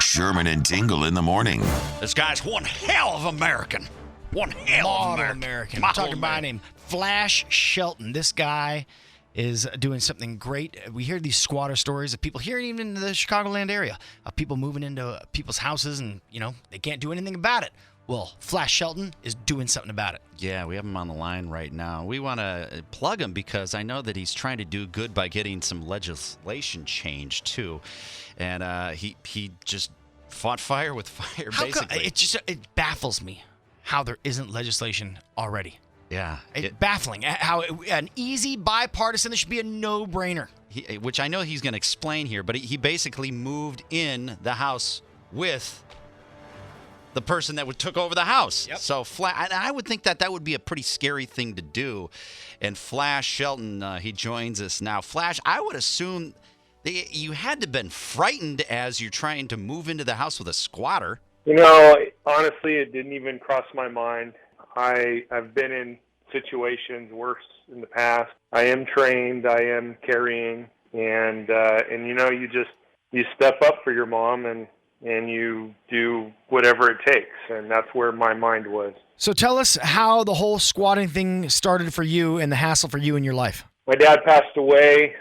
Sherman and Tingle in the morning. This guy's one hell of American. One hell of American. I'm talking about him, Flash Shelton. This guy is doing something great. We hear these squatter stories of people here, even in the Chicagoland area, of people moving into people's houses and, they can't do anything about it. Well, Flash Shelton is doing something about it. Yeah, we have him on the line right now. We want to plug him because I know that he's trying to do good by getting some legislation changed, too. And he just fought fire with fire, basically. It baffles me how there isn't legislation already. Yeah. It's baffling how an easy bipartisan, this should be a no-brainer. Which I know he's going to explain here, but he basically moved in the house with the person that took over the house. Yep. So I would think that would be a pretty scary thing to do. And Flash Shelton, he joins us now. Flash, I would assume you had to have been frightened as you're trying to move into the house with a squatter. Honestly, it didn't even cross my mind. I've been in situations worse in the past. I am trained. I am carrying, and you step up for your mom and you do whatever it takes, and that's where my mind was. So tell us how the whole squatting thing started for you and the hassle for you in your life. My dad passed away.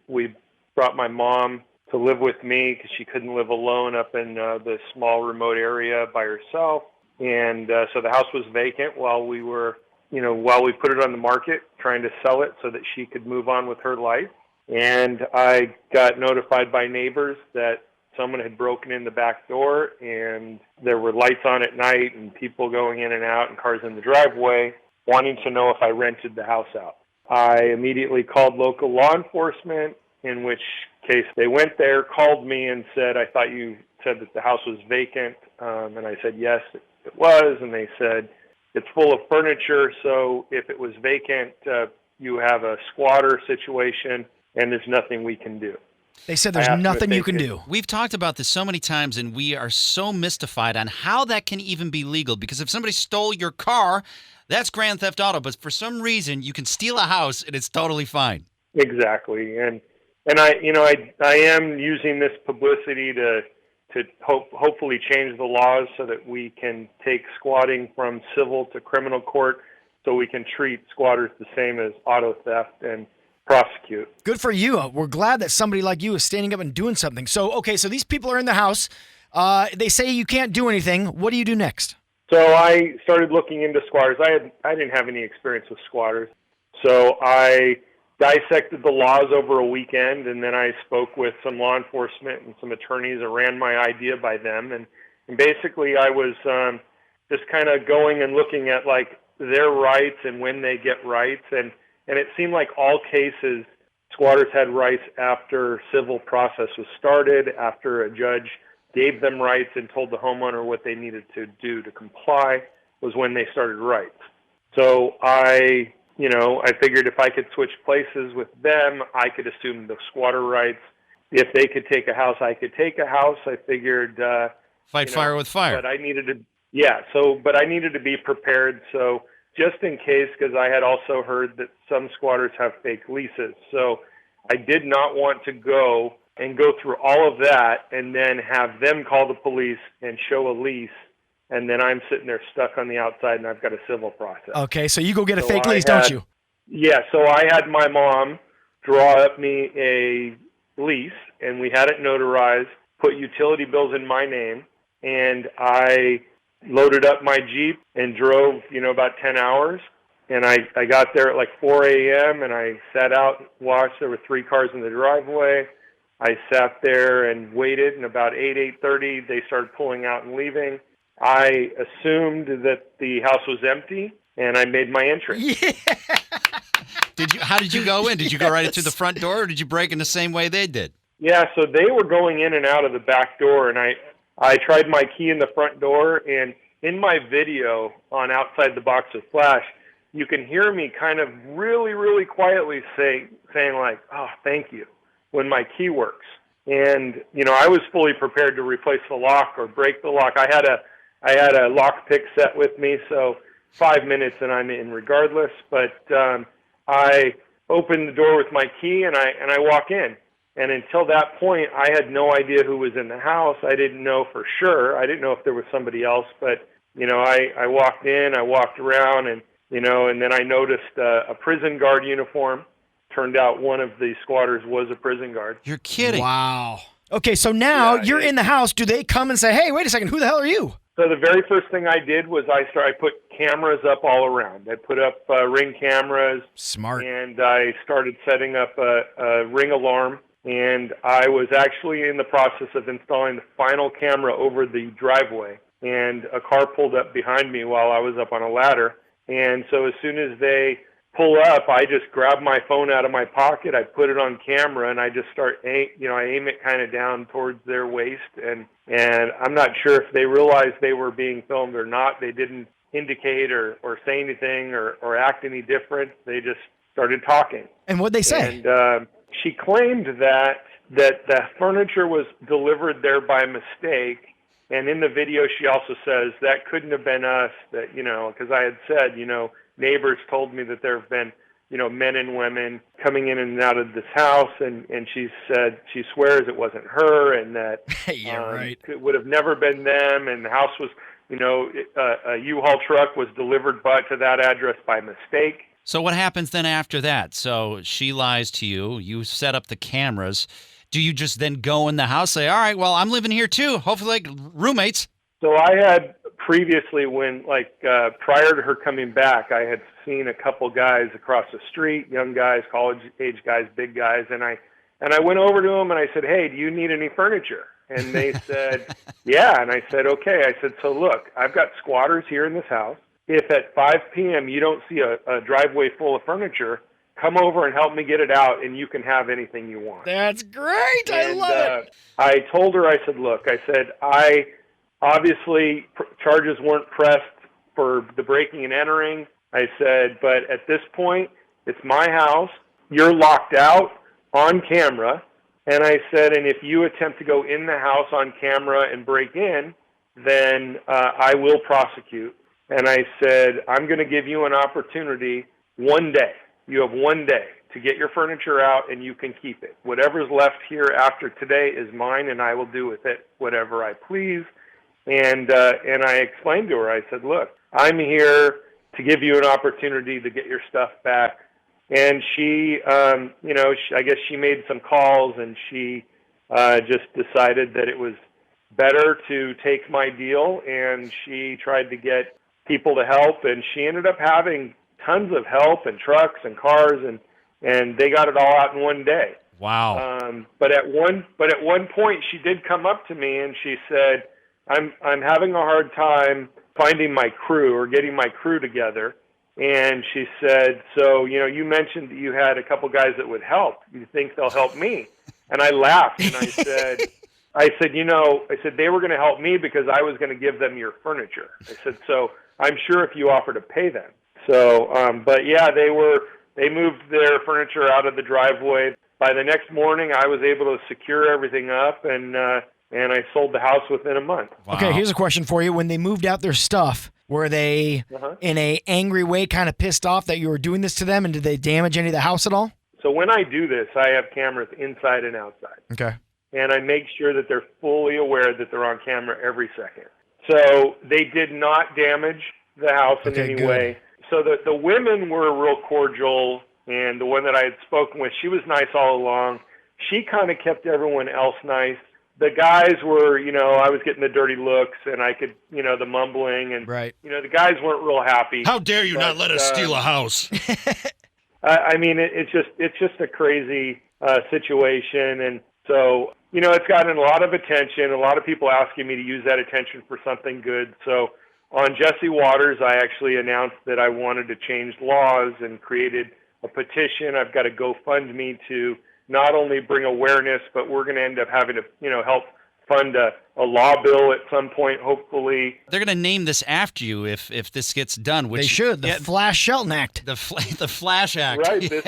We brought my mom to live with me because she couldn't live alone up in this small remote area by herself. And so the house was vacant while we put it on the market, trying to sell it so that she could move on with her life. And I got notified by neighbors that someone had broken in the back door, and there were lights on at night and people going in and out and cars in the driveway, wanting to know if I rented the house out. I immediately called local law enforcement, in which case they went there, called me and said, "I thought you said that the house was vacant." And I said, "Yes, it was." And they said, "It's full of furniture, so if it was vacant, you have a squatter situation, and there's nothing we can do." They said there's nothing you can do. We've talked about this so many times, and we are so mystified on how that can even be legal. Because if somebody stole your car, that's grand theft auto. But for some reason, you can steal a house, and it's totally fine. Exactly. And I am using this publicity to hopefully change the laws so that we can take squatting from civil to criminal court, so we can treat squatters the same as auto theft and prosecute. Good for you. We're glad that somebody like you is standing up and doing something. So these people are in the house. They say you can't do anything. What do you do next? So I started looking into squatters. I didn't have any experience with squatters. So I dissected the laws over a weekend, and then I spoke with some law enforcement and some attorneys and ran my idea by them. And basically I was just kind of going and looking at like their rights and when they get rights. And it seemed like all cases, squatters had rights after civil process was started, after a judge gave them rights and told the homeowner what they needed to do to comply, was when they started rights. So I figured if I could switch places with them, I could assume the squatter rights. If they could take a house, I could take a house. I figured fight fire with fire. But I needed to be prepared. So just in case, because I had also heard that some squatters have fake leases. So I did not want to go through all of that and then have them call the police and show a lease, and then I'm sitting there stuck on the outside and I've got a civil process. Okay, so you go get a fake lease, don't you? Yeah, so I had my mom draw up me a lease, and we had it notarized, put utility bills in my name, and I loaded up my Jeep and drove, about 10 hours. And I got there at like 4 a.m. and I sat out and watched. There were 3 cars in the driveway. I sat there and waited, and about 8:30, they started pulling out and leaving. I assumed that the house was empty, and I made my entrance. Yeah. How did you go in? Did you go right into the front door, or did you break in the same way they did? Yeah, so they were going in and out of the back door, and I tried my key in the front door, and in my video on Outside the Box with Flash, you can hear me kind of really, really quietly saying like, "Oh, thank you," when my key works. And, I was fully prepared to replace the lock or break the lock. I had a lock pick set with me, so 5 minutes and I'm in regardless. But I open the door with my key and I walk in. And until that point, I had no idea who was in the house. I didn't know for sure. I didn't know if there was somebody else, but, I walked in, I walked around, and, and then I noticed a prison guard uniform. Turned out one of the squatters was a prison guard. You're kidding. Wow. Okay, so now you're in the house. Do they come and say, hey, wait a second, who the hell are you? So the very first thing I did was I put cameras up all around. I put up Ring cameras. Smart. And I started setting up a Ring alarm. And I was actually in the process of installing the final camera over the driveway. And a car pulled up behind me while I was up on a ladder. And so as soon as they pull up, I just grab my phone out of my pocket, I put it on camera, and I just I aim it kind of down towards their waist, and I'm not sure if they realized they were being filmed or not. They didn't indicate or say anything or act any different. They just started talking. And what'd they say? And she claimed that the furniture was delivered there by mistake. And in the video, she also says that couldn't have been us, that, because I had said, neighbors told me that there have been, men and women coming in and out of this house, and she said she swears it wasn't her, and that it would have never been them, and the house was, a U-Haul truck was delivered to that address by mistake. So what happens then after that? So she lies to you. You set up the cameras. Do you just then go in the house, say, all right, well, I'm living here too, hopefully like roommates? So I had previously, prior to her coming back, I had seen a couple guys across the street, young guys, college-age guys, big guys, and I went over to them and I said, hey, do you need any furniture? And they said, yeah. And I said, okay. I said, so look, I've got squatters here in this house. If at 5 p.m. you don't see a driveway full of furniture, come over and help me get it out, and you can have anything you want. That's great. I love it. I told her, I said, look, obviously charges weren't pressed for the breaking and entering. I said, but at this point, it's my house. You're locked out on camera. And I said, and if you attempt to go in the house on camera and break in, then I will prosecute. And I said, I'm going to give you an opportunity one day. You have 1 day to get your furniture out, and you can keep it. Whatever's left here after today is mine, and I will do with it whatever I please. And I explained to her, I said, look, I'm here to give you an opportunity to get your stuff back. And she, I guess she made some calls, and she just decided that it was better to take my deal, and she tried to get people to help, and she ended up having tons of help and trucks and cars, and they got it all out in 1 day. Wow. But at one point she did come up to me and she said, I'm having a hard time finding my crew or getting my crew together. And she said, so, you mentioned that you had a couple guys that would help. You think they'll help me? And I laughed and I said, they were going to help me because I was going to give them your furniture. I said, so I'm sure if you offer to pay them. So, but yeah, they moved their furniture out of the driveway. By the next morning, I was able to secure everything up, and I sold the house within a month. Wow. Okay, here's a question for you. When they moved out their stuff, were they in a angry way kind of pissed off that you were doing this to them, and did they damage any of the house at all? So when I do this, I have cameras inside and outside. Okay. And I make sure that they're fully aware that they're on camera every second. So they did not damage the house in any way. So the women were real cordial, and the one that I had spoken with, she was nice all along. She kind of kept everyone else nice. The guys were, I was getting the dirty looks, and I could, the mumbling, and, the guys weren't real happy. How dare you not let us steal a house? I mean, it's just a crazy situation, and so, it's gotten a lot of attention, a lot of people asking me to use that attention for something good, so on Jesse Waters, I actually announced that I wanted to change laws and created a petition. I've got a GoFundMe to not only bring awareness, but we're going to end up having to, help fund a law bill at some point, hopefully. They're going to name this after you if this gets done. Which, they should. The Flash Shelton Act. The Flash Act. Right. Yeah.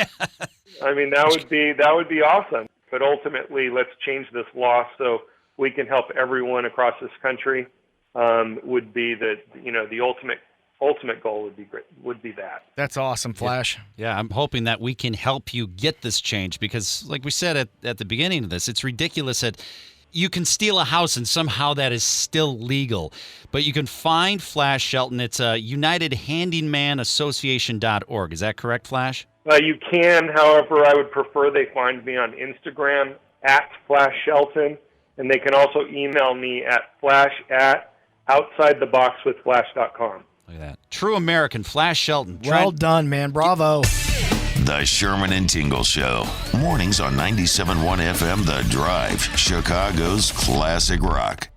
That would be awesome. But ultimately, let's change this law so we can help everyone across this country. Would be the ultimate ultimate goal would be great. Would be that. That's awesome, Flash. Yeah, I'm hoping that we can help you get this change because, like we said at the beginning of this, it's ridiculous that you can steal a house and somehow that is still legal. But you can find Flash Shelton. It's UnitedHandymanAssociation.org. Is that correct, Flash? You can, however, I would prefer they find me on Instagram at Flash Shelton, and they can also email me at flash@outsidetheboxwithflash.com. Look at that. True American, Flash Shelton. Well done, man. Bravo. The Sherman and Tingle Show. Mornings on 97.1 FM The Drive, Chicago's classic rock.